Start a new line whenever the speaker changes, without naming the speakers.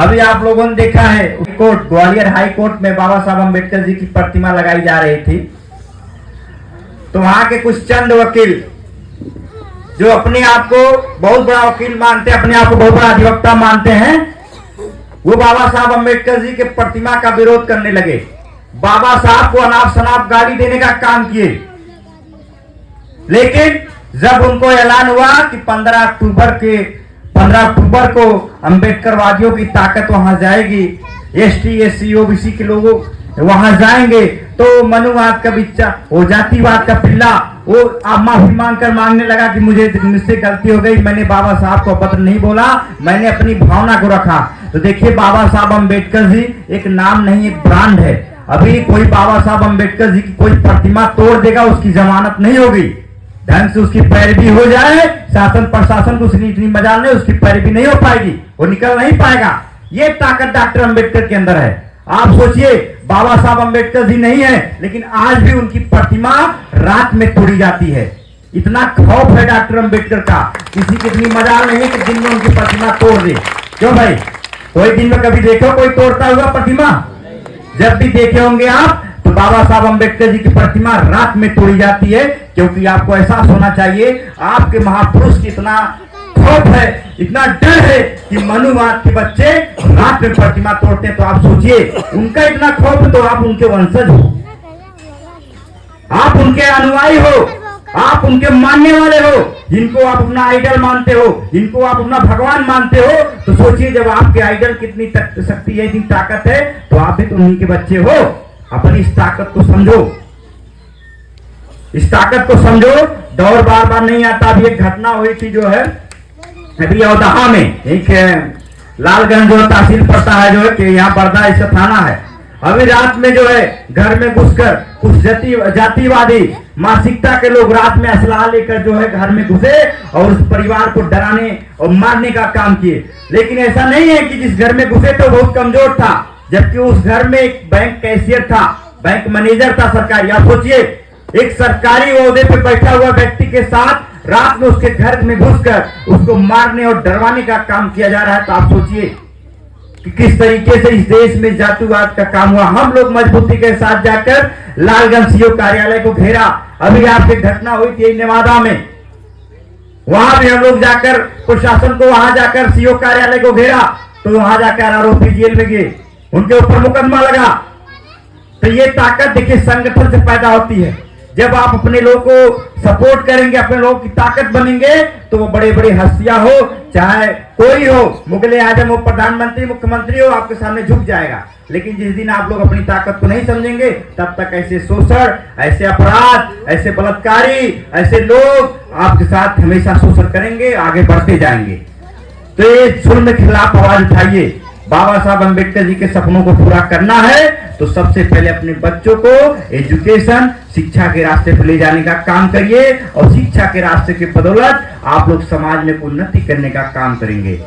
अभी आप लोगों ने देखा है कोर्ट ग्वालियर हाई कोर्ट में बाबा साहब अम्बेडकर जी की प्रतिमा लगाई जा रही थी, तो वहां के कुछ चंद वकील जो अपने आप को बहुत बड़ा वकील मानते हैं, अपने आप को बहुत बड़ा अधिवक्ता मानते हैं, वो बाबा साहब अम्बेडकर जी के प्रतिमा का विरोध करने लगे। बाबा साहब को अनाप शनाप गाली देने का काम किए। लेकिन जब उनको ऐलान हुआ कि 15 अक्टूबर को अम्बेडकरवादियों की ताकत वहां जाएगी, एसटी एससी ओबीसी के लोगों वहां जाएंगे, तो मनुवाद का बिच्चा, वो जातिवाद का पिल्ला, वो माफी मांगकर मांगने लगा कि मुझसे गलती हो गई, मैंने बाबा साहब को अभद्र नहीं बोला, मैंने अपनी भावना को रखा। तो देखिए, बाबा साहब अम्बेडकर जी एक नाम नहीं, एक ब्रांड है। अभी कोई बाबा साहब अम्बेडकर जी की कोई प्रतिमा तोड़ देगा, उसकी जमानत नहीं होगी। ढंग से उसकी पैरवी हो जाए, शासन प्रशासन को इतनी मजाल नहीं, उसकी पैरवी नहीं हो पाएगी, वो निकल नहीं पाएगा। ये ताकत डॉक्टर अम्बेडकर के अंदर है। आप सोचिए, बाबा साहब अम्बेडकर जी नहीं है, लेकिन आज भी उनकी प्रतिमा रात में तोड़ी जाती है। इतना खौफ है डॉक्टर अम्बेडकर का, किसी की इतनी मजाल नहीं है कि दिन में उनकी प्रतिमा तोड़ दे। क्यों भाई, कोई दिन में कभी देखो कोई तोड़ता हुआ प्रतिमा? जब भी देखे होंगे आप, तो बाबा साहब अम्बेडकर जी की प्रतिमा रात में तोड़ी जाती है, क्योंकि आपको एहसास होना चाहिए आपके महापुरुष की इतना खौफ है, इतना डर है कि मनुवाद के बच्चे रात में प्रतिमा तोड़ते हैं। तो आप सोचिए, उनका इतना खौफ, तो आप उनके वंशज हो, आप उनके अनुयायी हो, आप उनके मानने वाले हो, जिनको आप अपना आइडल मानते हो, जिनको आप अपना भगवान मानते हो। तो सोचिए, जब आपके आइडल की इतनी शक्ति है, इतनी ताकत है, तो आप भी तो उन्हीं के बच्चे हो। अपनी इस ताकत को समझो, इस ताकत को समझो। दौर बार बार नहीं आता। अभी एक घटना हुई थी जो है अभी अवधाहा में, एक लालगंज जो तहसील पड़ता है, जो है कि यहाँ बरदा ऐसा थाना है। अभी रात में जो है घर में घुसकर कुछ जातिवादी मानसिकता के लोग रात में असलाह लेकर जो है घर में घुसे और उस परिवार को डराने और मारने का काम किए। लेकिन ऐसा नहीं है कि जिस घर में घुसे तो बहुत कमजोर था, जबकि उस घर में एक बैंक कैशियर था, बैंक मैनेजर था सरकारी। आप सोचिए, एक सरकारी ओहदे पे बैठा हुआ व्यक्ति के साथ रात में उसके घर में घुसकर उसको मारने और डरवाने का काम किया जा रहा है। तो आप सोचिए कि किस तरीके से इस देश में जातिवाद का काम हुआ। हम लोग मजबूती के साथ जाकर लालगंज सीओ कार्यालय को घेरा। अभी आपकी घटना हुई थी नेवादा में, वहां भी हम लोग जाकर प्रशासन को वहां जाकर सीओ कार्यालय को घेरा, तो वहां जाकर आरोपी जेल में गए, उनके ऊपर मुकदमा लगा। तो ये ताकत देखिए संगठन से पैदा होती है। जब आप अपने लोगों को सपोर्ट करेंगे, अपने लोगों की ताकत बनेंगे, तो वो बड़े बड़े हस्तियां हो, चाहे कोई हो, मुगले आजम हो, प्रधानमंत्री, मुख्यमंत्री हो, आपके सामने झुक जाएगा। लेकिन जिस दिन आप लोग अपनी ताकत को नहीं समझेंगे, तब तक ऐसे शोषण, ऐसे अपराध, ऐसे बलात्कारी, ऐसे लोग आपके साथ हमेशा शोषण करेंगे, आगे बढ़ते जाएंगे। तो ये जुल्म के खिलाफ आवाज उठाइए। बाबा साहब अम्बेडकर जी के सपनों को पूरा करना है तो सबसे पहले अपने बच्चों को एजुकेशन, शिक्षा के रास्ते पर ले जाने का काम करिए, और शिक्षा के रास्ते के बदौलत आप लोग समाज में उन्नति करने का काम करेंगे।